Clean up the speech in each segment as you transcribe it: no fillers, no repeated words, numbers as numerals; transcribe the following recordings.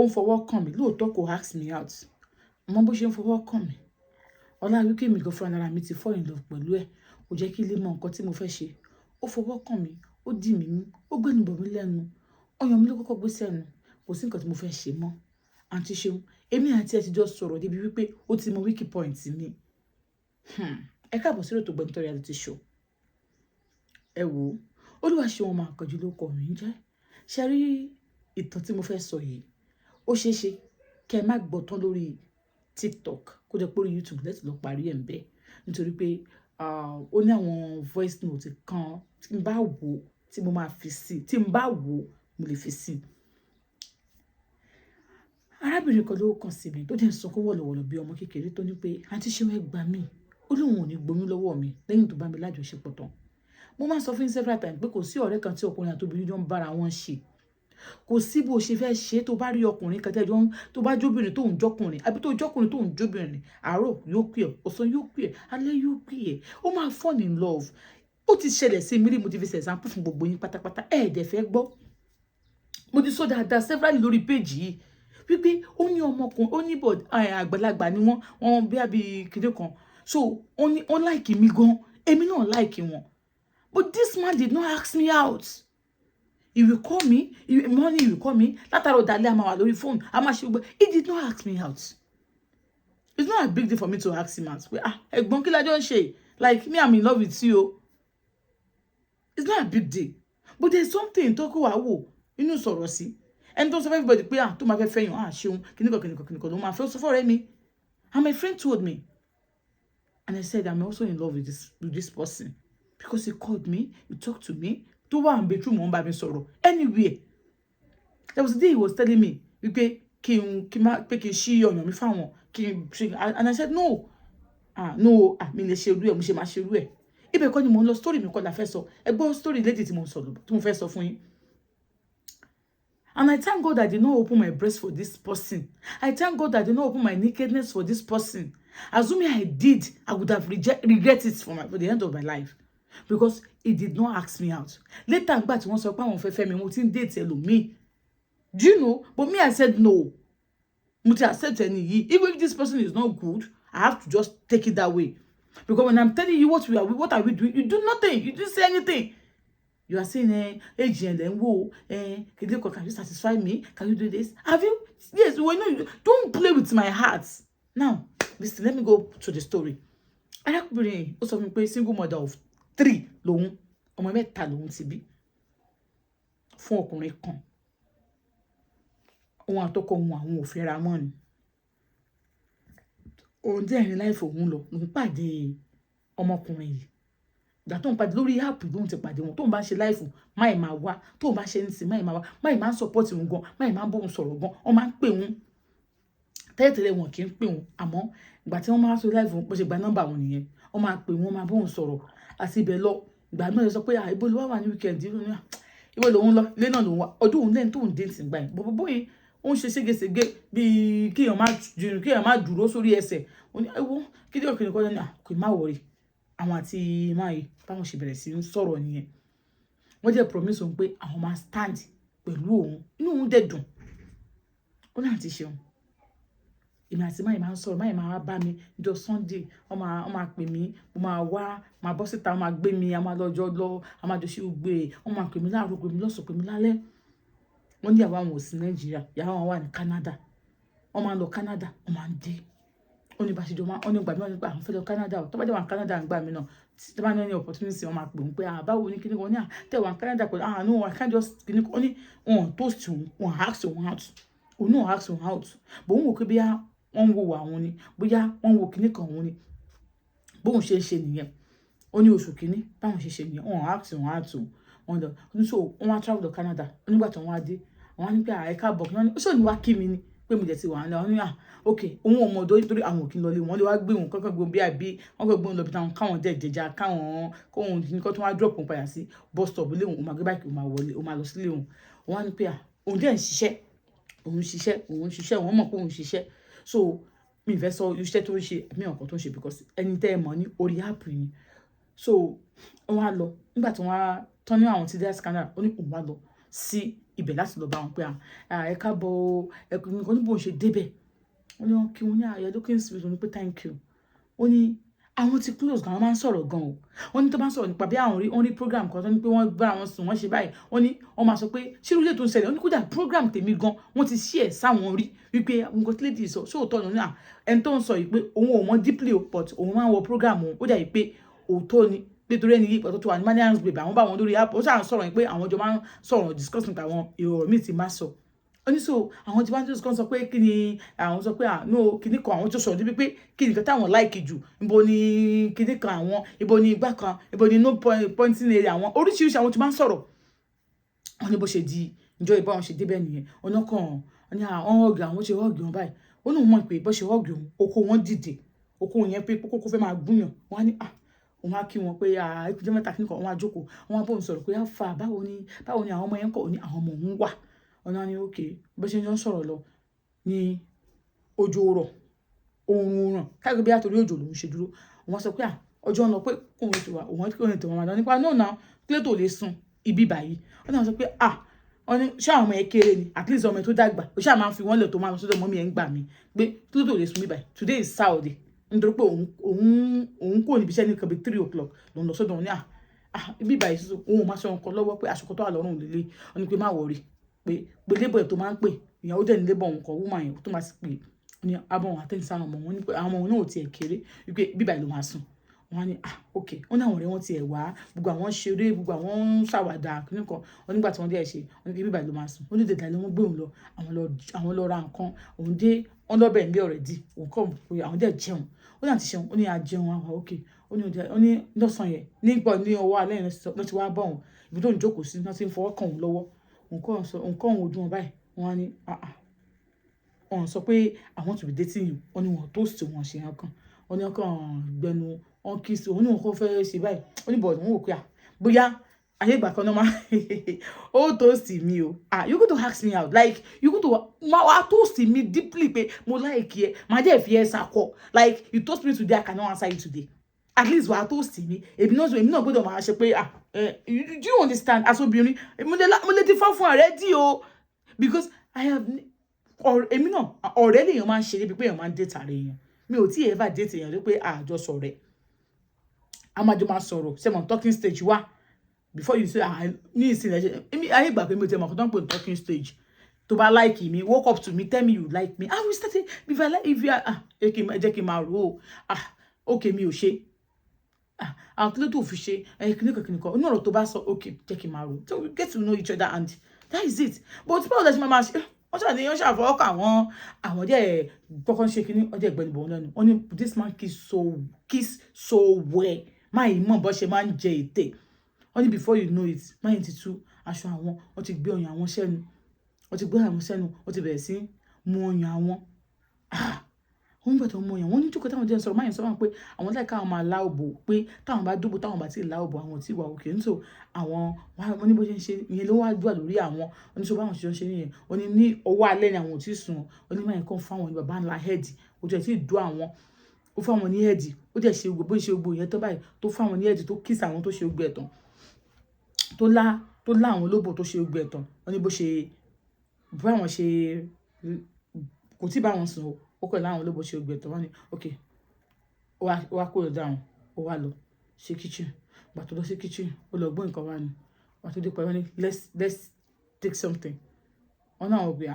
ó ń fọwọ́ kàn mí lóòótọ́ kò ask me out àmọ́ bó ṣe ń fọwọ́ kàn mí ọlá wípé mi gan fúnra lára mi ti fall in love pẹ̀lú ẹ̀ kò jẹ́ kí ilé mọ nǹkan tí mo fẹ́ ṣe ó fọwọ́ kàn mí ó dì mí mú ó gbẹ́nu bọ̀ mí lẹ́nu ọyàn mi ló kọ́kọ́ gbé sẹ́nu kò sí nǹkan tí mo fẹ́ ṣe mọ́ àǹtí Ṣeun èmi àti ẹ ti jọ sọ̀rọ̀ débi wípé ó ti mọ weak point mi ẹ káàbọ̀ sí ètò Ògbẹ́ni reality show ẹ wò ó Olúwaṣeun ọmọ Àkànjí ló kọ mí jẹ́ ṣe rí ìtàn tí mo fẹ́ sọ yìí ó ṣeé ṣe kẹ́ ẹ má gbọ́ tán lórí TikTok kó jẹ́ pé orí YouTube lẹ́tì lọ parí ẹ̀ ń bẹ́ẹ̀ nítorí pé ó ní àwọn voice note kan tí n bá wò tí mo máa fi sí tí n bá wò mo lè fi sí. arábìnrin kan ló kàn sí mi tó dẹ̀ ń sunkún wọ̀lọ̀wọ̀lọ̀ bí ọmọ kékeré tó ní pé àǹtí Ṣeun ẹ gbà mí ó lóun ò ní gbóyún lọ́wọ́ mi lẹ́yìn tó bá mi lájọṣepọ̀ tán mo máa ń sọ fún yín several times pé kò sí ọ̀rẹ́ kan tí ọkùnrin àti obìnrin jọ ń bára wọn ṣe kò sí bó ṣe fẹ́ ṣe tó bá rí ọkùnrin kan tẹ́jọ́ tó bá jóbìnrin tó ń jọkùnrin àbí tó jọkùnrin tó ń jóbìnrin àárọ̀ yóò pè ọ́ ọ̀sán yóò pè ẹ́ alẹ́ yóò pè ẹ́ ó máa fall in love ó ti ṣẹlẹ̀ sí mi rí mo ti fi ṣe example fún gbogbo yín pátápátá ẹ̀ẹ́dẹ̀ fẹ́ gbọ́ mo ti sọ dáadáa several lórí péjì yìí wípé ó ní ọmọkùnrin ó ní àgbàlagbà ni wọ́n bí àbí kéde kan so ó láìkì mi gan èmi náà láìkì wọn but this man did not ask me out. He will call me, morning he will call me, látàrí ọ̀dàlẹ̀ àmà wà lórí phone, àmà ṣe gbogbo. He did not ask me out. It's not a big deal for me to ask him out. Ẹ̀gbọ́n kí la jọ ń ṣe? Like me, I'm in love with you. It's not a big deal. But there's something tó kó wá wò inú sọ̀rọ̀ sí. Ẹni tó sọ fún everybody pé tó máa fẹ́ fẹ́yàn, Ṣeun, kìnnìkan ló máa fẹ́ sọ fún ọ̀rẹ́ mi. And my friend told me. And I said, I'm also in love with this person. Because he called me, he talked to me. To wà ń bedroom wọn bá mi sọ̀rọ̀ anywhere. There was a day he was telling me wípé kí n ṣí ọyàn mi fáwọn and I said no mi lè ṣe irú ẹ̀ mo ṣe máa ṣe irú ẹ̀ ibẹ̀ kọ́ ni mo ń lọ story mi kọ́ la fẹ́ sọ ẹ gbọ́ story lady tí mo fẹ́ sọ fún yín. And I thank God I did not open my breast for this person. I thank God I did not open my nakedness for this person. Assuming I did, I would have regret it for the end of my life. Because he did not ask me out. Later, nígbà tí wọ́n sọ pé àwọn fẹ́ fẹ́ mi, mo ti ń date ẹlòmíì. Do you know? But me, I said no. Mo ti accept ẹni yìí. Even if this person is not good, I have to just take it that way. Because when I'm telling you what are we doing, you do nothing. You didn't say anything. You are saying, can you satisfy me? Can you do this? Have you? Yes, well, no, don't play with my heart. Now, listen, let me go to the story. Arákùnrin ó sọ fún mi pé single mother of 3 lòun ọmọ mẹ́ta lòun ti bí fún ọkùnrin kan òun àtọkọ òun àwọn ò fẹ́ra mọ́ ni òun dẹ̀ ní láìfò òun lọ lòun pàdé ọmọkùnrin yìí ìgbà tó ń pàdé lórí áàpù lòun ti pàdé wọn tó ń bá ṣe láìfò máì máa wá tó ń bá ṣe ní sí máì máa wá máì máa ń support òun gan máì máa ń bóun sọ̀rọ̀ gan wọ́n máa ń pè òun tẹ́lẹ̀tẹ́lẹ̀ wọn kì í pè òun àmọ́ ìgbà tí wọ́n máa sọ láìfò bó ṣe gba nọ́mbà wọn nìyẹn wọ́n máa pè wọ́n máa bóun sọ̀rọ̀ àti ibẹ̀ lọ ìgbà náà lè sọ pé ibo ló wà ní weekend ibo lòun lọ ilé náà lòun wà ọdún òun lẹ́yìn tó ń dé ti gbà yẹn bọ̀bọ̀ bóyá ó ń ṣe ségesège bíi kéèyàn má dúró sórí ẹsẹ̀ ó ní ewu kíndé òkèèrè kọ́ ní kò má wọ̀rí àwọn àti máyì báwọn ṣe bẹ̀rẹ̀ sí ń sọ̀rọ̀ nìyẹn wọ́n jẹ́ promise òun pé àwọn máa stand pẹ̀lú òun inú òun dẹ̀ dùn ó náà ti ṣeun èmi àti máyì máa ń sọ̀rọ̀ máyì máa bá mi jọ Sunday wọ́n máa pè mí mo máa wá máa bọ́ síta wọ́n máa gbé mi a máa lọ́jọ́ lọ a máa jọ ṣe gbé wọ́n máa pè mí láàárọ̀ pè mí lọ́sàn pè mí lálẹ́ wọ́n ní ìyàwó àwọn ò sí Nàìjíríà ìyàwó àwọn wà ní Canada wọ́n máa ń lọ Canada wọ́n máa ń dé ó ní bàṣẹjọ máa ó ní gbà mí wọ́n ní pé àwọn fẹ́ lọ Canada tó bá dé wà ní Canada ń gbà mí náà tó bá ní any opportunity wọ́n máa pè mí pé báwo ní kíní kan ní tẹ̀ wà ní Canada pẹ̀lú no I can't just kíní kan ní wọn toast wọn ask wọn out òun náà ask wọn out bò ń wò pé bí wọ́n ń wo àwọn ni bóyá wọ́n ń wo kíní kan òun ni bóun ṣe ń ṣe nìyẹn ó ní oṣù kíní báwọn ṣe ṣe nìyẹn wọ́n ask wọn out wọ́n lọ so wọ́n wá travel to Canada onígbà tí wọ́n á dé wọ́n á ní pé ẹ̀ka bọ̀ kí wọ́n ní ó ṣò ní wá kí mi ni pé mi dẹ̀ ti wà ní wọ́n ní ok òun ọmọ ọ̀dọ́ nítorí àwọn òkè lọlé wọn lè wá gbé wọn kọ́kọ́ gbé bí àbí wọ́n kọ́ gbé wọn lọ bí táwọn káwọn dẹ̀ jẹjà kóhun nǹkan tó wá drop wọn padà sí bus stop lé wọn ó máa gbé báyìí ó máa wọlé ó máa lọ sílé wọn wọ́n á ní pé òun dẹ̀ ń ṣiṣẹ́ wọ́n mọ̀ pé òun ṣiṣẹ́ so mi fẹ́ sọ iṣẹ́ tó ń ṣe mi ọ̀kan tó ń ṣe because ẹni tẹ́ ẹ mọ̀ ní orí app ni so wọ́n á lọ nígbà tí wọ́n á tán ní àwọn ti dé Canada ó ní òun wá lọ sí ibẹ̀ láti lọ bá wọn pé ẹ káàbọ̀ ẹkùn nǹkan níbo ṣe débẹ̀ ó ní wọn kí wọn ní you're looking sweet ó ní pé thank you ó ní àwọn ti close gan, àwọn máa ń sọ̀rọ̀ gan o wọ́n ní tó bá ń sọ̀rọ̀ nípa bí àwọn wọ́n rí program kan tó ní pé wọ́n gbára wọn sùn wọ́n ṣe báyìí wọ́n ní wọ́n máa sọ pé ṣírú ilé tó ń ṣẹlẹ̀ wọ́n ní kódà program tèmi gan wọ́n ti ṣí ẹ̀ sáwọn rí wípé nǹkan tí lady sọ sóòótọ́ ni ẹni tó ń sọ yìí pé òun ò mọ deeply but òun máa ń wọ program òun ó dà yìí pé òótọ́ ni nítorí ẹni yìí pẹ̀lú tó wà ní managers group àwọn bá wọn lórí app ó ṣáà ń sọ̀rọ̀ yìí pé àwọn jọ máa ń sọ̀rọ̀ discuss nípa àwọn èrò míì ti máa sọ oníṣò àwọn tí wọ́n ti sọ pé kí ni àwọn sọ pé no kíní kan àwọn tó sọ̀rọ̀ níbi pé kí nìkan táwọn láìkì jù ibo ni kíní kan àwọn ibo ni igbá kan ibo ni no pointing area àwọn oríṣiríṣi àwọn tí máa ń sọ̀rọ̀ wọn ní bó ṣe di ìjọ ìbá wọn ṣe débẹ̀ nìyẹn ọ̀nà kan ní àwọn ọ̀gá àwọn ṣe ọ̀gá wọn báyìí ó lóun mọ̀ pé bó ṣe ọ̀gá òun oko wọn dìde oko yẹn pé kókó fẹ́ máa gúnyàn wọn á ní òun á kí wọn pé ìpínlẹ̀ mẹ́ta kí nìkan wọn á jókòó wọn á bóun sọ̀rọ̀ pé àfà báwo ni àwọn ọmọ yẹn kọ̀ ní àwọn ọmọ òun wà ọ̀nà ni òkè bó ṣe ń sọ̀rọ̀ lọ ní òjò rọ̀ oòrùn ràn káàkiri bí àtòrí òjò lòún ṣe dúró wọn sọ pé ọjọ́ ń lọ pé òun ètò wa òun ètò wọn máa lọ nípa náà kílẹ̀ tó lè sun ibi báyìí wọn náà sọ pé wọn ní ṣé àwọn ọmọ yẹn kéré ni at least ọmọ yẹn tó dàgbà ó ṣáà máa ń fi wọn lè tó máa lọ sódò mọ́mí ẹ̀ ń gbà mí pé kílẹ̀ tó lè sun ibi báyìí today is Saturday nítorí pé òun kò níbi iṣẹ́ ní kan bí 3 o'clock lòun lọ sódò wọn ní ibi báyìí òun máa ṣe nǹkan lọ́wọ́ pé aṣọ kan tó wà lọ́rùn lélẹ̀ wọn ní pé má wọrí pé lébọ̀ ẹ̀ tó máa ń pè ìyàwó dẹ̀ ní lébọ̀ òun kan woman yẹn tó máa sì pè ní abọ́ wọn àtẹ̀sí àwọn ọmọ wọn ní pé àwọn ọmọ náà ò tiẹ̀ kéré wípé bíbá ìlú máa sùn wọn ní ok wọn ní àwọn ọ̀rẹ́ wọn tiẹ̀ wá gbogbo àwọn ṣeré gbogbo àwọn ń ṣàwàdà nìkan wọn nígbà tí wọ́n dẹ̀ ṣe wọn ní pé bíbá ìlú máa sùn wọn ní dèdè àlẹ́ wọn gbé òun lọ àwọn lọ ra nǹkan òun dé wọn lọ́bẹ̀ ń bí ọ̀rẹ́ dì òun kọ́ àwọn dẹ̀ jẹun ó ní àti ṣeun ó ní àjẹun àwọn ok ó ní lọ́sàn yẹn nígbà ní ọwọ́ alẹ́ yẹn ló ti wá bọ̀ òun ibi tó ń jókòó sí náà ti ń fọwọ́ kàn òun lọ́wọ́ nǹkan òun ojú wọn báyìí wọn á ní wọn sọ pé I want to be dating you wọn ni wọn toast wọn ṣe hàn kan wọn ni wọn kàn gbẹnu wọn kiss wọn ni wọn kàn fẹ́ ṣe báyìí wọn ní bọ̀dọ̀ wọn wò pé bóyá ayé ìgbà kan náà máa ó toast mi o you go to ask me out like you go to wá toast me deeply pé mo like yẹ màá jẹ́ ìfi ẹ̀ sakọ like you toast me today I cannot answer you today at least wàá toast mi èmi náà gbọ́dọ̀ máa ṣe pé do you understand as obìnrin mo lè ti fọ́ fún ọ̀rẹ́ dí o because I have èmi náà ọ̀rẹ́ lèèyàn máa ń ṣe débi pé èèyàn máa ń date ààrẹ èèyàn mi ò tí ever date èèyàn rí pé àjọsọ rẹ̀ a máa jọ máa sọ̀rọ̀ sẹ́mọ̀ talking stage wá before you say ní ìsìn ẹ̀ṣẹ̀ ayé ìgbà pé mi ò tẹ́ mọ̀ kó tó ń pè ní talking stage tó bá like me walk up to me tell me you like me I will start it if you are jẹ́ kí n máa rò ó okay mi ò ṣe àwọn kílódé tó fi ṣe kíníkan inú ọ̀rọ̀ tó bá sọ okay jẹ́ kí n máa rò so we get to know each other and that is it but báwo la ṣe máa ṣe wọ́n ṣàdéyàn ṣàfọwọ́kọ̀ àwọn jẹ́ kọ́kọ́ ṣe kíní ọjọ́ ìgbẹ́ni bọ̀ lẹ́nu wọ́n ní this man kiss so well máa yìí mọ̀ bọ́ ṣe máa ń jẹ ètè wọ́n ní before you know it máa yìí ti tú aṣọ àwọn wọ́n ti gbé ọyàn àwọn sẹ́nu wọ́n ti bẹ̀rẹ̀ sí mú ọyàn àwọn wọ́n gbọ́dọ̀ mú ọyàn wọ́n ní jókòó táwọn jẹ́ sọ̀rọ̀ máa yìí sọ wọn pé àwọn láì káwọn máa láòbò pé táwọn bá dúbò táwọn bá ti láòbò àwọn tí wà òkè nítorí àwọn wọn ní bó ṣe ń ṣe ìyẹn ló wá gbà lórí àwọn oníṣòwò báwọn ṣe ń ṣe nìyẹn wọ́n ní ọwọ́ alẹ́ ni àwọn ò tí sùn wọ́n ní máa yìí kàn fún àwọn ní bàbá ńlá hẹ́ẹ̀dì ó jẹ́ tí ì dó àwọn ó fún àwọn ní hẹ́ẹ̀dì ó jẹ́ ṣe gbogbo ṣe gbogbo ìyẹn tó báyìí tó fún àwọn ní hẹ́ẹ̀dì tó kíìsì àwọn tó ṣe gbogbo ẹ̀tàn tó lá àwọn olóbò tó ṣe gbogbo ẹ̀tàn wọ́n ní bó àwọn ṣe kò tí bá wọn sùn ó kọ̀ láwọn olóbò ṣe gbogbo ẹ̀tàn wọ́n ní ok wá kó lọ dáhùn ó wá lọ ṣe kitchen gbà tó lọ sí kitchen ó lọ gbọ́ nǹkan wá ní wà tó dé pẹ̀lú ní let's take something wọ́n náà wọ́n gbé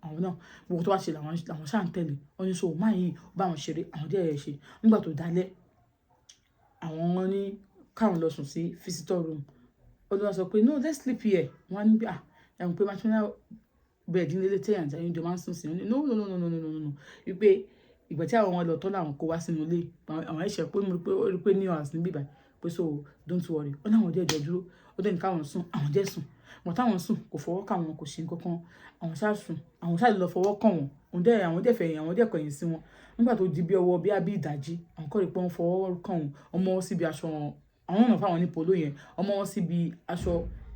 àwọn náà gbogbo tó wá ṣe làwọn ṣáà ń tẹ̀lé wọ́n ní so máa yìí bá wọn ṣeré àwọn díẹ̀ rẹ̀ ṣe nígbà tó dálẹ̀ àwọn ní káwọn lọ sùn sí visitor room ó lọ sọ pé no let's sleep here wọ́n á ní bí ẹ̀hún pé maternal bed nílé téèyàn tí ayélujára máa ń sùn sí no wípé ìgbà tí àwọn lọ tọ́ làwọn kó wá sínú ilé àwọn ẹ̀ṣẹ̀ pé mo rí pé new house níbí báyìí pé so don't worry ó ní àwọn díẹ̀ jọ dúró ó dẹ̀ ní káwọn sùn àwọn jẹ́ sùn wọn táwọn sùn kò fọwọ́ kàn wọn kò ṣe nǹkan kan àwọn ṣáà sùn àwọn ṣáà lọ fọwọ́ kàn wọn àwọn dẹ̀ fẹ̀yìn àwọn dẹ̀ kọ̀yìn sí wọn nígbà tó di bí ọwọ́ bí abí ìdájí àwọn kọ́ rí pé wọ́n fọwọ́ kàn wọn ọmọ wọn síbi aṣọ àwọn náà fáwọn ní polo yẹn ọmọ wọn síbi aṣọ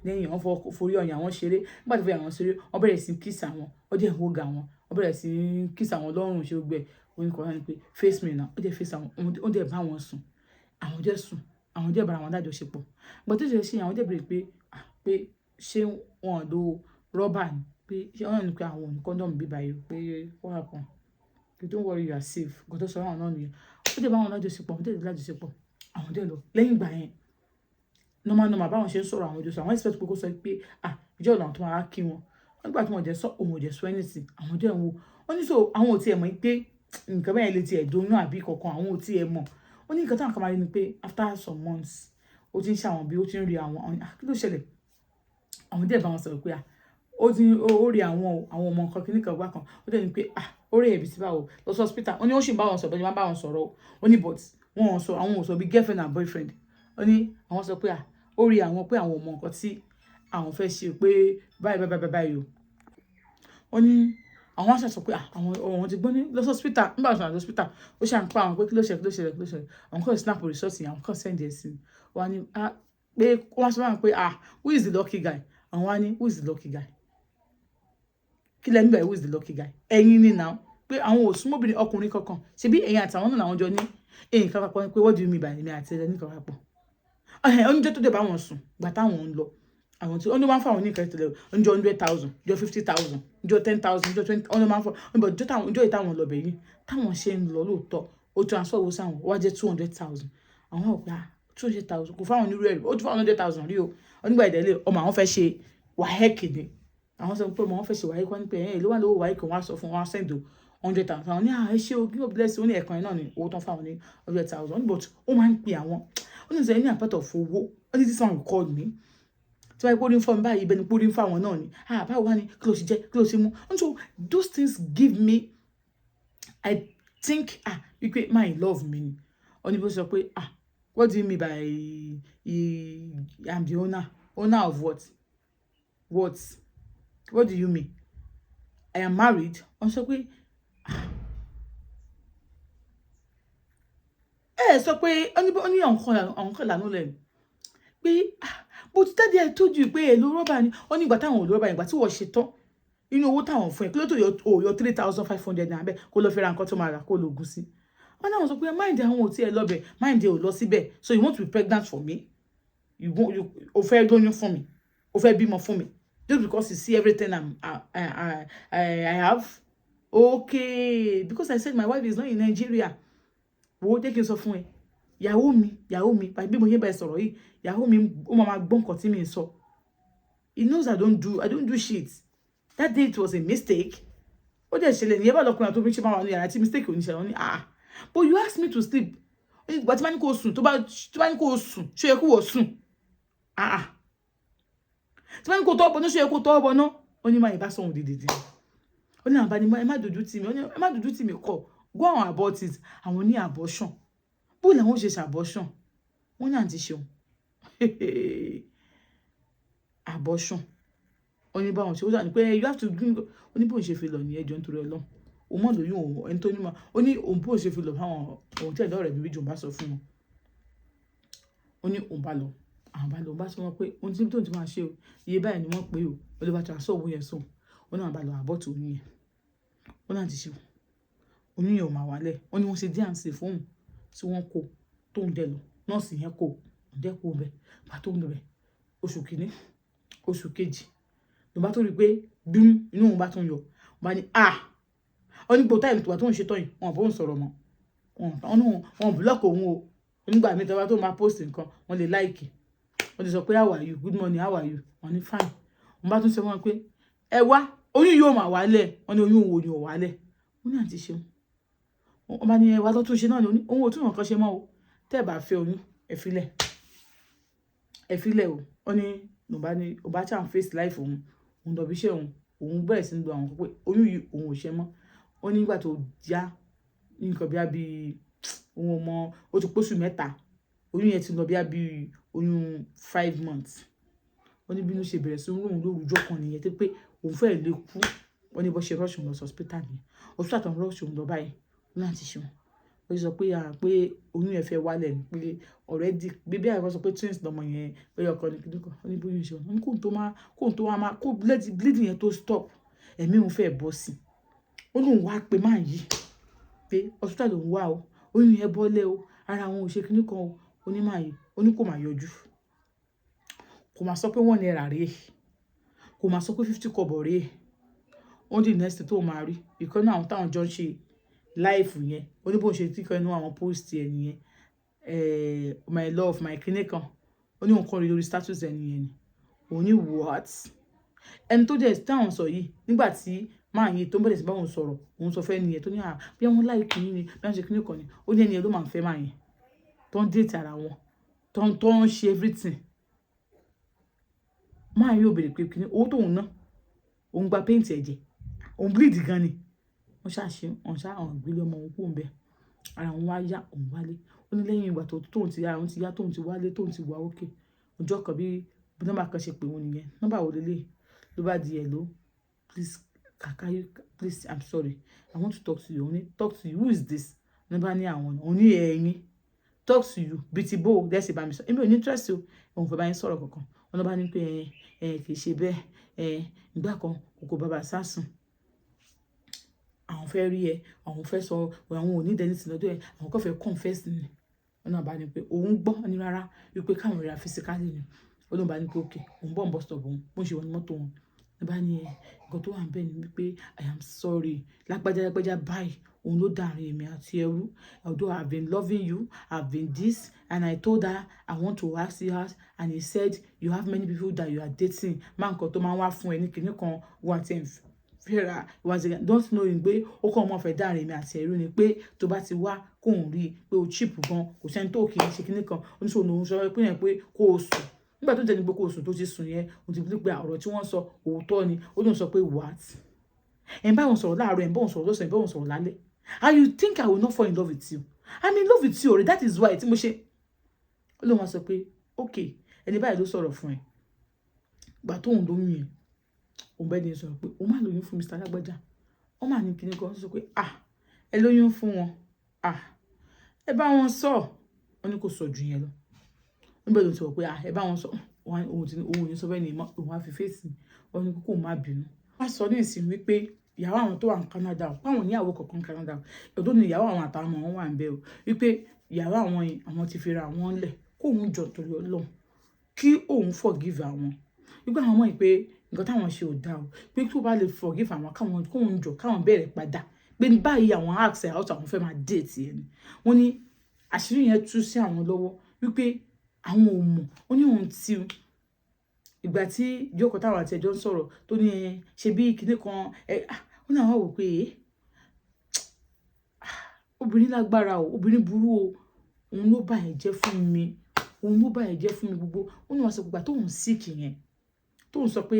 lẹ́yìn wọn forí ọyàn àwọn ṣeré nígbà tó fẹ́ àwọn ṣeré wọ́n bẹ̀rẹ̀ sí kíìsì àwọn ó dẹ̀ hóga wọn wọ́n bẹ̀rẹ̀ sí kíìsì àwọn lọ́rùn ṣe gbẹ oníkọ̀ wọn ni pé face me now ó dẹ̀ face àwọn ó dẹ̀ bá wọn sùn àwọn dẹ̀ bára wọn dájọṣepọ̀ gbọ́dọ̀ tó ṣe àwọn dẹ̀ bẹ̀rẹ̀ pé ṣé wọn lo rọ́bà ni pé ṣé wọn ní pé àwọn ò ní kọ́ńdọ̀mù bíbá yìí pé what happen you don't worry you are safe nǹkan tó sọ àwọn náà nìyẹn ó dé bá wọn lájọṣepọ̀ àwọn dé lájọṣepọ̀ àwọn dé lọ lẹ́yìn ìgbà yẹn normal báwọn ṣe ń sọ̀rọ̀ àwọn ìjọsìn àwọn expect pé kó sọ pé ìjọ ọ̀nà tó máa kí wọn nígbà tí wọ́n jẹ́ sọ òun ò jẹ́ sọ anything àwọn dé ń wo wọ́n ní so àwọn ò tiẹ̀ mọ̀ pé nǹkan bẹ́ẹ̀ lè tiẹ̀ dóyún àbí kankan àwọn ò tiẹ̀ mọ̀ ó ní nǹkan táwọn kan máa rí ni pé after some months ó ti ń ṣàwọn bí ó ti ń rí àwọn kí ló ṣẹlẹ̀ àwọn dé bá wọn sọ̀rọ̀ pé ó rí àwọn ọmọ nǹkan kìíní kan wá kan ó dẹ̀ ní pé ó rí ẹ̀bí sí báwo lọ sí hospital ó ní ó sì ń bá wọn sọ̀rọ̀ bẹ́ẹ̀ ni wọ́n bá wọn sọ̀rọ̀ ó ní but wọ́n sọ àwọn ò sọ bí girlfriend and boyfriend ó ní àwọn sọ pé ó rí àwọn pé àwọn ọmọ nǹkan tí àwọn fẹ́ ṣe pé báyìí o ó ní àwọn àṣà sọ pé àwọn ti gbọ́ ní lọ sí hospital nígbà tó wà ní hospital ó ṣe à ń pa àwọn pé kí ló ṣẹlẹ̀ àwọn kan snap result yẹn àwọn kan send ẹ̀ sí wọn ni pé wọ́n sọ wọn pé who is the lucky guy àwọn wá ní who is the lucky guy kí lẹ́nu bẹ̀rẹ̀ who is the lucky guy ẹ̀yin ni now pé àwọn ò súnmọ́bìnrin ọkùnrin kankan ṣebí ẹ̀yin àtàwọn náà làwọn jọ ní èyí kan papọ̀ pé what do you mean by èmi àti ẹ̀rẹ́ nìkan papọ̀ oúnjẹ tó dé bá wọn sùn gbà táwọn ń lọ àwọn tí ó ní wọn fáwọn ní ìkẹtẹlẹ oúnjẹ 100,000 oúnjẹ 50,000 oúnjẹ 10,000 oúnjẹ 20 ọ̀nà máa ń fọ oúnjẹ ìtàwọn lọ bẹ̀yìn táwọn ṣe ń lọ lóòótọ́ ó transfer owó sáwọn wá jẹ́ 200,000 àwọn ọ̀pá 200,000 kò fáwọn onírú ẹ̀rí ó tún fáwọn 100,000 rí o onígbà ìdẹ́lẹ̀ ọmọ àwọn fẹ́ ṣe wáhẹ́kì ni àwọn sọ pé ọmọ àwọn fẹ́ ṣe wáhẹ́kì wọn ní pé ẹ̀yìn ló wà lówó wáhẹ́kì wọn á sọ fún wọn á send 100,000 àwọn ní ẹ ṣe o give bless ó ní ẹ̀kan náà ni owó tán fáwọn ní 100,000 but ó máa ń pè àwọn ó ní sọ ẹni àpẹtọ̀ fowó ó ní this one called me tí wọ́n kó rí fún mi báyìí ibẹ̀ ni kó rí fún àwọn náà ni báwo wá ní kí ló ṣe jẹ́ kí ló ṣe mú and so those things give me I think wípé my love me ni ó ní bó sọ pé what do you mean by I'm the owner of what do you mean I am married ó sọ pé sọ pé ó ní àwọn kan lànà lẹ́nu pé bó ti dáadé ẹ tójú pé èlò rọ́bà ni ó ní ìgbà táwọn olórọ́bà ìgbà tí wọ́n ṣe tán inú owó táwọn fún ẹ kí ló tó yọ 3,500 naira bẹ́ẹ̀ kó lọ fẹ́ ra nǹkan tó máa rà kó lo oògùn sí wọn náà sọ pé mind àwọn ò tí ẹ lọ́bẹ̀ mind ẹ ò lọ síbẹ̀ so you want to be pregnant for me o fẹ́ lóyún fún mi o fẹ́ bímọ fún mi just because you see everything I have okay because I said my wife is not in Nigeria wo jẹ́ kí n sọ fún ẹ ìyàwó mi bí mo ṣe bá ẹ sọ̀rọ̀ yìí ìyàwó mi ó máa gbọ́ nǹkan tí mi sọ he knows I don't do shit that day it was a mistake ó dẹ̀ ṣẹlẹ̀ ní ẹ bá lọkùnrin àti obìnrin ṣe máa wà ní yàrá tí mistake ò ní ṣẹlẹ̀ ní but you asked me to sleep ìgbà tí bá ní kó sùn tó bá ní kó sùn ṣó yẹ kó wọ̀ sùn tí bá ní kó tọ́ ọbọ náà ṣó yẹ kó tọ́ ọbọ náà ó ní máa yẹ bá sọ̀hún dídì ó ní àbá ni ẹ má dojú tì mí kọ go on about it àwọn ní abortion bó làwọn ṣe ṣàbọ̀ṣàn wọn náà ti ṣeun abortion oníbàwọn ṣe ó dà ní pé you have to oníbòun ṣe fi lọ ní ẹjọ́ nítorí Ọlọ́run òun mọ̀ lóyún òun ẹni tó ní ma ó ní òun bóun ṣe fi lọ fáwọn òun tẹ̀lé ọ̀rẹ́ mi méjì òun bá sọ fún wọn ó ní òun bá lọ àwọn bá lọ òun bá sọ wọn pé ohun tí tóun ti máa ṣe o iye báyìí ni wọ́n pé o olùbá transfer owó yẹn sóun ó náà bá lọ àbọ̀tò oyún yẹn ó náà ti ṣe oyún yẹn ò máa wálẹ̀ ó ní wọ́n ṣe díàǹsì fóun tí wọ́n kó tó ń dẹ lọ nọ́ọ̀sì yẹn kó ǹdẹ́ kó bẹ́ẹ̀ bá tó ń bẹ̀rẹ̀ oṣù kìíní oṣù kejì ló bá tó rí i pé bínú inú òun bá tún yọ bá ní ó ní gbòtá ìlú tó ń ṣe tọ́yìn wọn bó ń sọ̀rọ̀ mọ́ wọn búlọ́ọ̀kì òun o onígbà mi tọ́wọ́ tó máa post nǹkan wọn lè láìkì wọ́n ti sọ pé how are you good morning how are you wọ́n ní fine wọ́n bá tún sọ wọn pé ẹ wá oyún yóò máa wálẹ̀ wọ́n ní oyún wo ni ò wálẹ̀ wọ́n ní àti ṣeun wọ́n bá ní ẹwà tó tún ṣe náà ní ohun òtún nǹkan ṣe mọ́ o tẹ́ ẹ̀ bá fẹ́ oyún ẹ filẹ̀ o ó ní nùbá ní ọba tí à ń face life òun lọ bí iṣẹ́ òun bẹ̀rẹ̀ sí ń lo àwọn pé oyún yìí òun ò ṣe mọ́ ó ní nígbà tó já ní nǹkan bí ohun ọmọ ó ti pósù 3 oyún yẹn ti lọ bí oyún 5 months ó ní bínú ṣe bẹ̀rẹ̀ sí ń lóhun lórúkọ kan nìyẹn tó pé òun fẹ́ẹ̀ lè kú ó ní bó ṣe rush òun lọ sí hospital nìyẹn hospital tó ń rush òun lọ báyìí láti ṣe wọn ó sọ pé oyún yẹn fẹ́ wálẹ̀ ni pé already bébí àìkọ́ sọ pé twins lọmọ yẹn pé ọkọ ní kíndùkọ ó ní bóyá ìṣe wọn kóun tó máa kó bleeding yẹn tó stop ẹ̀mí òun fẹ́ bọ́ sí ó lóun wá pé máa yí pé hospital lòun wá o oyún yẹn bọ́lẹ̀ o ara àwọn ò ṣe kíní kan o ó ní máa yí ó ní kò máa yọjú kò máa sọ pé 1 naira rèé kò máa sọ pé 50 kọ́bọ̀ rèé ó di next tó máa rí ìkan náà àwọn táwọn jọ ń ṣe láìfù yẹn ó ní bó ṣe tí kan inú àwọn post ẹ nìyẹn my love my kíní kan ó ní òun kọ́ rí lórí status ẹ nìyẹn ni òun ní what ẹni tó jẹ́ táwọn sọ yìí nígbà tí máa yẹ tó ń bẹ̀rẹ̀ sí báwọn sọ̀rọ̀ òun sọ fẹ́ nìyẹn tó ní bí wọ́n láì kíní ni bí wọ́n ṣe kíní kan ni ó ní ẹni ẹ ló máa ń fẹ́ máa yẹn tó ń date ara wọn tó ń ṣe everything máa yóò béèrè pé kíní owó tóun ná òun gba paint ẹ̀jẹ̀ òun bleed gan ni wọ́n ṣàṣe àwọn ìgbélé ọmọ òun kò ń bẹ ara òun wá yá òun wálé ó ní lẹ́yìn ìgbà tóun ti yá tóun ti wálé tóun ti wà ókè ọjọ́ kan bí nọ́mbà kan ṣe pè wọ́n nìyẹn nọ́mbà wo lélẹ̀ ló bá di hello please please I'm sorry I want to talk to you only talk to you who is this nọ́mbà ní àwọn òní ẹ̀yìn talk to you bitibo dẹ́sẹ̀ bá mi sọ èmi ò ní interest o òun fẹ́ bá yín sọ̀rọ̀ kankan wọn bá ní pé kì í ṣe bẹ́ẹ̀ ìgbà kan kòkò bàbá sásùn àwọn fẹ́ rí ẹ àwọn fẹ́ sọ àwọn ò ní dẹni sí lọ́dọ̀ ẹ àwọn kò fẹ́ confess ni wọn náà bá ní pé òun gbọ́ ní rárá wípé káwọn rí physically ni ó lóun bá ní pé okay òun bọ̀ ń bọ́ stop òun bó ń ṣe wọn ní mọ́tò wọn ní bá ní nǹkan tó wà ń bẹ̀ ni wípé I am sorry lágbájá báyìí òun ló dàrin èmi àti ẹrú although I have been loving you I have been this and I told her I want to ask you out and he said you have many people that you are dating máa nǹkan tó máa ń wá fún ẹ ní kinní kan wọ́n àti ẹ̀ fẹ́ra ìwádìí don't know in pé ó kọ́ ọmọ ọ̀fẹ́ dàrin èmi àti ẹrú ni pé tó bá ti wá kóun rí i pé o cheap gan kò sẹ́ni tó kì í ṣe kinní kan oníṣòwò òun sọ pé yẹn pé kó o sùn nígbà tó jẹ́ ní pé kó o sùn tó ti sùn yẹn o ti bí pé ọ̀rọ̀ tí wọ́n sọ òótọ́ ni ó lóun sọ pé what ẹ̀ ń bá wọn sọ̀rọ̀ láàárọ̀ ẹ̀ ń bá wọn sọ̀rọ̀ lọ́sàn ẹ̀ ń bá wọn sọ̀rọ̀ lálẹ́ and you think I will not fall in love with you I'm in love with you already that is why tí mo ṣe ó lóun wá sọ pé okay ẹni báyìí ló sọ̀rọ̀ fún ẹ gbà tóun lóyún yẹn òun bẹ́ẹ̀ ni sọ̀rọ̀ pé òun máa lóyún fún Mr. Alágbájá wọ́n máa ní kíní kan sọ pé ẹ lóyún fún wọn ẹ bá wọn sọ wọn ní kò sọ jù yẹn lọ níbẹ̀ ló ti wọ̀ pé ẹ bá wọn sọ òun ò ní sọ bẹ́ẹ̀ ni òun á fi fèsì wọn ní kókó má bínú. wọ́n sọ ní ìsìn wípé ìyàwó àwọn tó wà ní Canada páwọn níyàwó kọ̀ọ̀kan Canada ọdún ni ìyàwó àwọn àtàwọn ọmọ wọn wà ń bẹ o wípé ìyàwó àwọn yìí àwọn ti fi ra àwọn lẹ̀ kóun jọ torí Ọlọ́run kí òun forgive àwọn wípé àwọn ọmọ yìí pé nǹkan táwọn ṣe ò dá o pé tó bá lè forgive àwọn kóun jọ káwọn bẹ̀rẹ̀ padà pé báyìí àwọn ask ẹ̀ out àwọn fẹ́ máa date yẹn ni wọ́n ní àṣírí yẹn tú sí àwọn lọ́wọ́ wípé àwọn ò mọ̀ ó ní òun ti ìgbà tí ìjókòó táwọn àti ẹjọ́ ń sọ̀rọ̀ tó ní ṣe bí kinní kan ó ní àwọn wò pé obìnrin lágbára o obìnrin burú o òun ló bá ẹ̀ jẹ́ fún mi gbogbo ó ní wọn sọ gbogbo tóun sick yẹn tóun sọ pé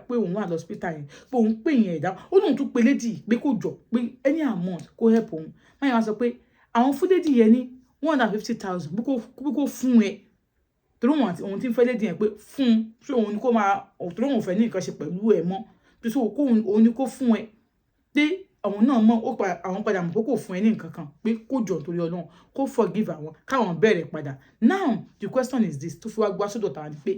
òun wà lọ́sítà yẹn pé òun pè yẹn ẹ̀dá ó lóun tún pe lédì pé kò jọ pé any amount kó help òun máa yẹn wá sọ pé àwọn fún lédì yẹn ní 150,000 bí kò fún ẹ torí òun ti ń fẹ́ lédì yẹn pé fún ṣé òun ni kó máa torí òun fẹ́ ní nǹkan ṣe pẹ̀lú ẹ mọ́ tó sọ òun ni kó fún ẹ pé àwọn náà mọ̀ àwọn padà mọ̀ pé kò fún ẹ ní nǹkan kan pé kó jọ torí Ọlọ́run kó forgive àwọn káwọn bẹ̀rẹ̀ padà now the question is this tó fi wá gbá sódò tàwa ni pé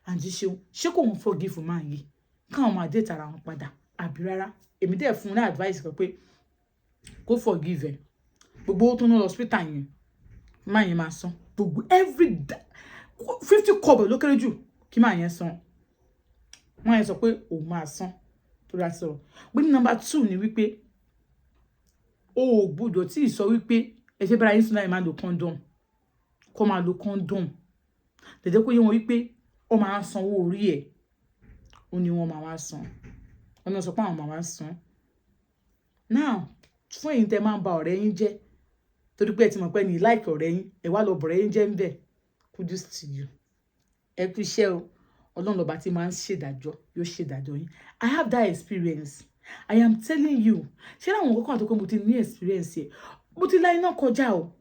àǹtí ṣé kò ń forgive máa yìí káwọn máa dé tara wọn padà àbí rárá èmi dẹ̀ fún un ní advice kan pé kó forgive ẹ gbogbo owó tó ń lọ hospital yẹn máa yẹn máa san gbogbo every day 50 kobo ló kéré jù kí máa yẹn san máa yẹn sọ pé òun máa san tó dá sọ̀rọ̀ pé ní number 2 ni wípé o ò gbọ́dọ̀ tí ì sọ wípé ẹ ṣe bára yín sún láì máa lo condom kó máa lo condom tẹ̀jẹ́ kó yé wọn wípé ó máa ń sanwó orí ẹ̀ ó ní wọn máa wá san ọ̀nà sọ pé àwọn máa wá san now fún èyí tẹ́ máa ń ba ọ̀rẹ́ yín jẹ́ torí pé ẹ ti mọ̀ pé ní like ọ̀rẹ́ yín ẹ wá lọ bọ̀rẹ́ yín jẹ́ ń bẹ̀ kudos to you ẹ kú iṣẹ́ o Ọlọ́run lọ́ba tí máa ń ṣèdájọ́ yóò ṣèdájọ́ yín I have that experience I am telling you ṣé láwọn kọ́kọ́ àtọ́kọ́ mo ti ní experience yẹ mo ti la iná kọjá o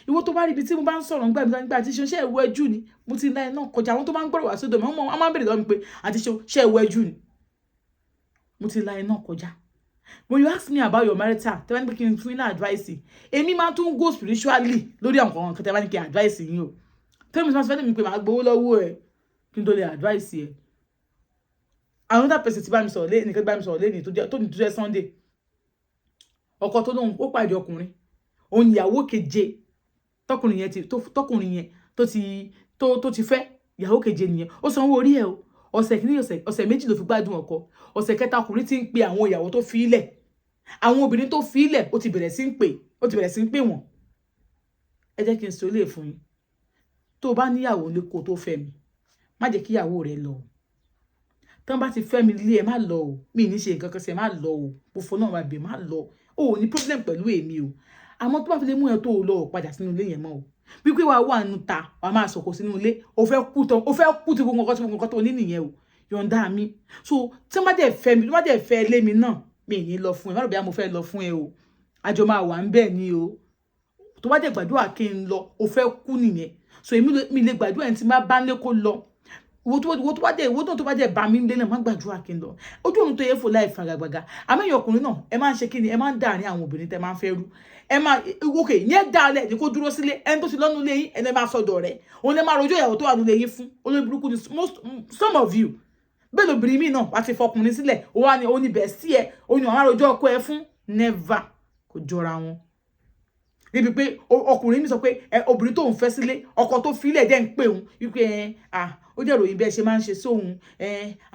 ìwọ tó bá rí ibi tí mo bá ń sọ̀rọ̀ nígbà tí ṣe ìwọ ẹjú ni mo ti la iná kọjá àwọn tó bá ń gbọ́rọ̀ wá sódò mi wọ́n máa ń bèrè lọ́wọ́ mi pé àti ṣe ìwọ ẹjú ni mo ti la iná kọjá when you ask me about your marital tẹ́ bá ní pé kí n fún yín ní advice èmi máa tún go spiritually lórí àwọn kan tẹ́ bá ní kí n advice yín o tẹ́ mi sọ fẹ́ mi pé màá gbowó lọ́wọ́ ẹ̀ kí n tó lè advice ẹ̀ another person ti bá mi sọ̀rọ̀ lẹ́yìn nìkan bá mi sọ̀rọ̀ lẹ́yìn tó ní tó jẹ́ Sunday ọkọ tó lóun ó pàdé ọkùnrin òun ìyàwó keje tọkùnrin yẹn tó ti fẹ́ ìyàwó keje nìyẹn ó sanwó orí ẹ̀ o ọ̀sẹ̀ kìíní ọ̀sẹ̀ méjì ló fi gbádùn ọkọ ọ̀sẹ̀ kẹta ọkùnrin ti ń pe àwọn ìyàwó tó fi ilẹ̀ àwọn obìnrin tó fi ilẹ̀ ó ti bẹ̀rẹ̀ sí ń pè wọ́n ẹ jẹ́ kí n sọ ilé fún yín tó bá níyàwó ní kó tó fẹ́ mi má jẹ́ kí ìyàwó rẹ lọ tán bá ti fẹ́ mi lé ẹ má lọ o mi ní ṣe nǹkan kan sí ẹ má lọ o òfò náà má bẹ̀ má lọ o ò ní problem pẹ̀lú èmi o àmọ́ tó bá fi lè mú ẹ tó lọ padà sínú ilé yẹn mọ́ o wípé wàá wà nínú ta wàá máa sọ̀kò sínú ilé o fẹ́ kú tí gbogbo nǹkan tó ní nìyẹn o yọ̀ǹda mi so tí wọ́n bá dẹ̀ fẹ́ mi tí wọ́n bá dẹ̀ fẹ́ lé mi náà mi ì ní lọ fún ẹ má lọ bí mo fẹ́ lọ fún ẹ o àjọ máa wà ń bẹ̀ ni o tó bá dẹ̀ gbàdúrà kí n lọ o fẹ́ kú nìyẹn so èmi lè gbàdúrà ẹni tí má bá ń lé kó lọ wo tó bá dẹ̀ bá mi ń lé náà má gbàdúrà kí n lọ ojú òun tó yẹ fò láì faragbága àmọ́ ọkùnrin náà ẹ máa ń ṣe kí ni ẹ máa ń dà ní àwọn obìnrin tẹ máa ń fẹ́ rú ẹ máa ok yẹn dá alẹ́ ní kó dúró sílé ẹni tó ti lọ́nu lé yín ẹni máa sọ̀dọ̀ rẹ̀ òun lè máa rojọ́ ìyàwó tó wà nílé yín fún olórí burúkú ni some of you bẹ́ẹ̀ lóbìnrin mi náà wá ti fọkùnrin sílẹ̀ ó wá ní oníbẹ̀ sí ẹ ó ní àwọn àròjọ́ ọkọ ẹ fún never kò jọra wọn níbi pé ọkùnrin mi sọ pé obìnrin tó ń fẹ́ sílé ọkọ tó filẹ̀ dẹ́ ń pè òun wípé ó jẹ́ ìròyìn bẹ́ẹ̀ ṣe máa ń ṣe sóhun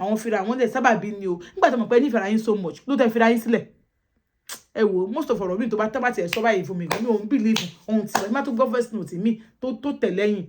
àwọn fira àwọn lè sábàbí ni o nígbà tó mọ̀ pé nífẹ̀ẹ́ yín so much ló tẹ́ fira yín sílẹ̀ ẹ wo most of ọ̀rọ̀ mi tó bá tábà tiẹ̀ sọ báyìí fún mi gan mi ò ń believe ohun tí wọ́n ti má tó gbọ́ voice note mi tó tẹ̀lẹ́yìn